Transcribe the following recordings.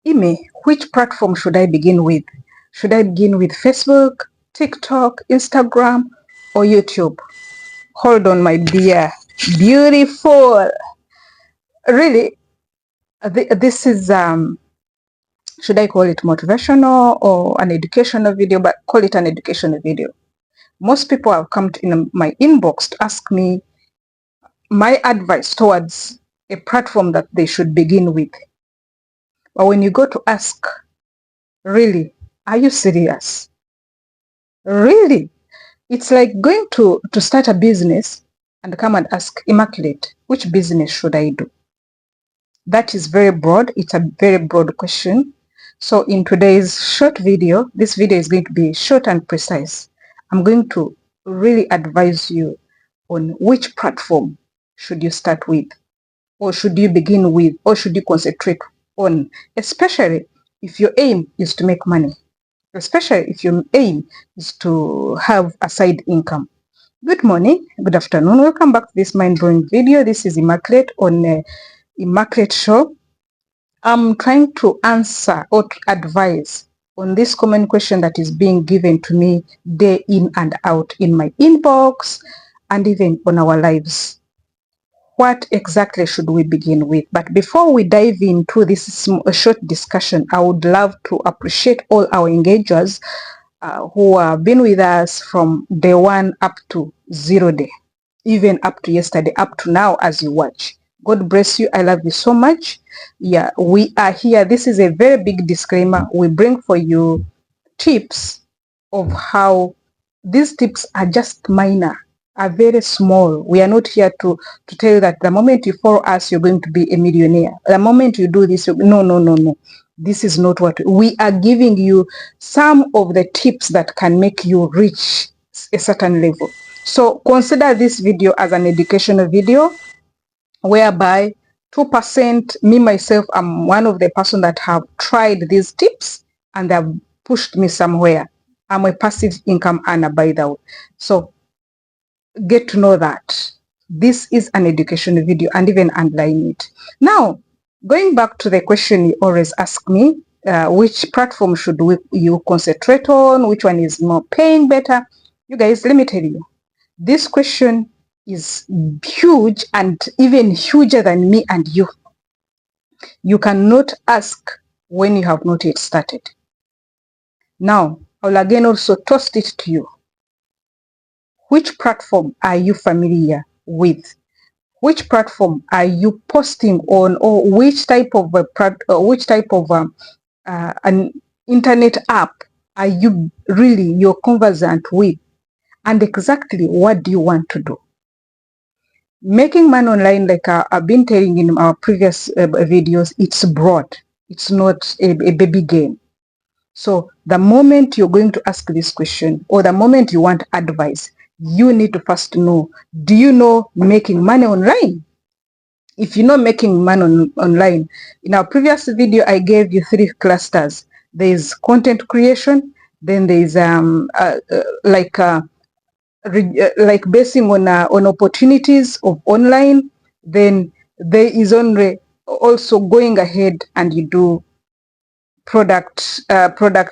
Ime, which platform should I begin with? Should I begin with Facebook, TikTok, Instagram, or YouTube? Hold on, my dear. Beautiful. Really, this is, should I call it motivational or an educational video? But call it an educational video. Most people have come in my inbox to ask me my advice towards a platform that they should begin with. But when you go to ask, really, are you serious? Really? It's like going to start a business and come and ask Immaculate, which business should I do? That is very broad. It's a very broad question. So in today's short video, this video is going to be short and precise. I'm going to really advise you on which platform should you start with, or should you begin with, or should you concentrate on, especially if your aim is to make money, especially if your aim is to have a side income. Good morning, good afternoon, welcome back to this mind-blowing video. This is Immaculate on Immaculate Show. I'm trying to answer or to advise on this common question that is being given to me day in and out in my inbox and even on our lives. What exactly should we begin with? But before we dive into this short discussion, I would love to appreciate all our engagers who have been with us from day 1 up to 0 day, even up to yesterday, up to now as you watch. God bless you. I love you so much. Yeah, we are here. This is a very big disclaimer. We bring for you tips of how these tips are just minor, are very small. We are not here to tell you that the moment you follow us, you're going to be a millionaire. The moment you do this, no. This is not what we are giving you. Some of the tips that can make you reach a certain level. So consider this video as an educational video, whereby 2%, me myself, I'm one of the person that have tried these tips and they have pushed me somewhere. I'm a passive income earner, by the way. So get to know that this is an educational video and even underline it. Now, going back to the question you always ask me, which platform should you concentrate on? Which one is more paying better? You guys, let me tell you, this question is huge and even huger than me and you. You cannot ask when you have not yet started. Now, I'll again also toss it to you. Which platform are you familiar with? Which platform are you posting on, or which type of an internet app are you really you're conversant with? And exactly what do you want to do? Making money online, like I've been telling in our previous videos, it's broad. It's not a baby game. So the moment you're going to ask this question, or the moment you want advice, you need to first know, do you know making money online? If you know making money online, in our previous video, I gave you 3 clusters. There's content creation, then there's like basing on opportunities of online, then there is only also going ahead and you do product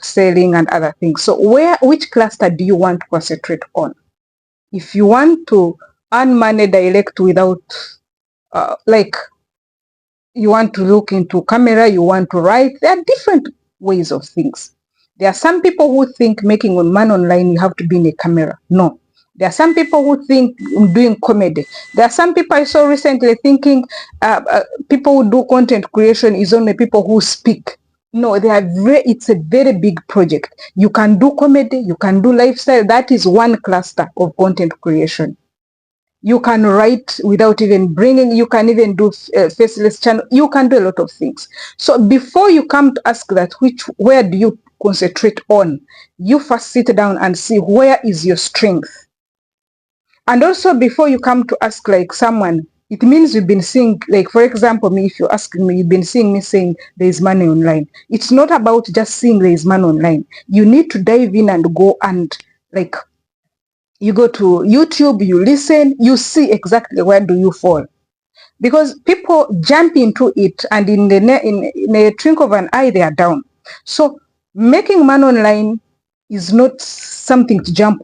selling and other things. So which cluster do you want to concentrate on? If you want to earn money direct without like you want to look into camera, you want to write, there are different ways of things. There are some people who think making money online you have to be in a camera. No. There are some people who think doing comedy. There are some people I saw recently thinking people who do content creation is only people who speak. No, they are it's a very big project. You can do comedy, you can do lifestyle. That is one cluster of content creation. You can write without even bringing, you can even do faceless channel. You can do a lot of things. So before you come to ask that, where do you concentrate on? You first sit down and see where is your strength. And also before you come to ask like someone, it means you've been seeing, like for example, me, if you're asking me, you've been seeing me saying there is money online. It's not about just seeing there is money online. You need to dive in and go and like, you go to YouTube, you listen, you see exactly where do you fall. because people jump into it and in a twinkle of an eye they are down. So making money online is not something to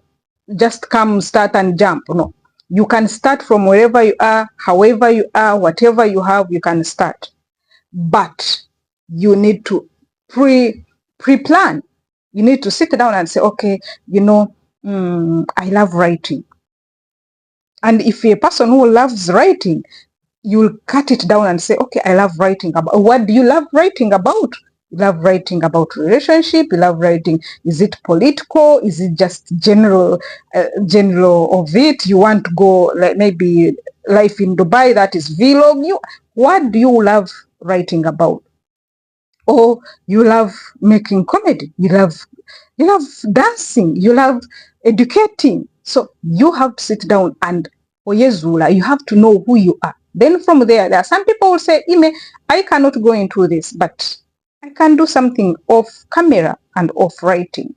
just come, start and jump. No, you can start from wherever you are, however you are, whatever you have, you can start. But you need to pre-plan. You need to sit down and say, okay, I love writing. And if you're a person who loves writing, you'll cut it down and say, okay, I love writing about. What do you love writing about? You love writing about relationship. You love writing. Is it political? Is it just general of it? You want to go like maybe life in Dubai, that is vlog. What do you love writing about? Or you love making comedy. You love dancing. You love educating. So you have to sit down and Oyezula, you have to know who you are. Then from there are some people will say, Ime, I cannot go into this, but I can do something off camera and off writing.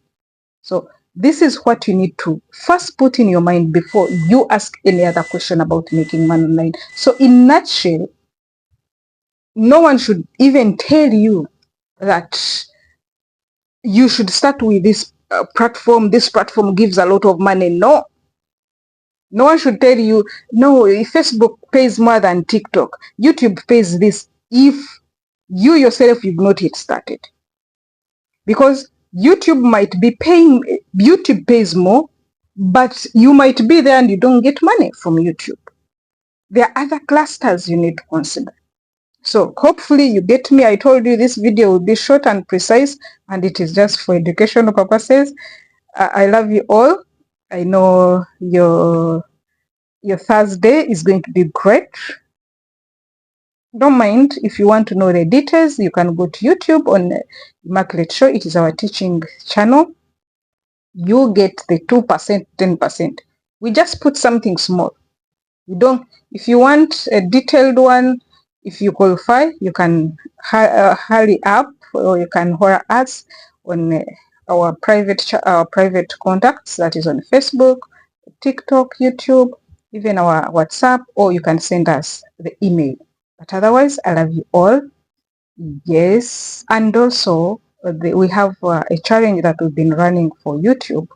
So this is what you need to first put in your mind before you ask any other question about making money online. So in nutshell, no one should even tell you that you should start with this platform. This platform gives a lot of money. No. No one should tell you, no, Facebook pays more than TikTok. YouTube pays this if you yourself you've not yet started. Because YouTube might be paying, YouTube pays more, but you might be there and you don't get money from YouTube. There are other clusters you need to consider. So hopefully you get me. I told you this video will be short and precise, and it is just for educational purposes. I love you all. I know your Thursday is going to be great. Don't mind, if you want to know the details, you can go to YouTube on Immaculate Show. It is our teaching channel. You get the 2%, 10%. We just put something small. If you want a detailed one, if you qualify, you can hurry up, or you can hire us on our private contacts, that is on Facebook, TikTok, YouTube, even our WhatsApp, or you can send us the email. But otherwise, I love you all. Yes, and also we have a challenge that we've been running for YouTube.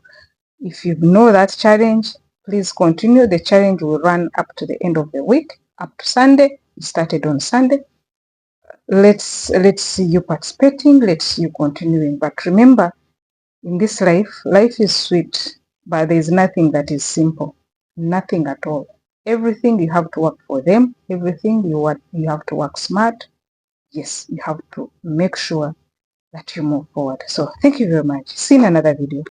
If you know that challenge, please continue. The challenge will run up to the end of the week, up to Sunday. It started on Sunday. Let's see you participating. Let's see you continuing. But remember, in this life is sweet, but there is nothing that is simple. Nothing at all. Everything you have to work for them. Everything you have to work smart. Yes, you have to make sure that you move forward. So thank you very much. See you in another video.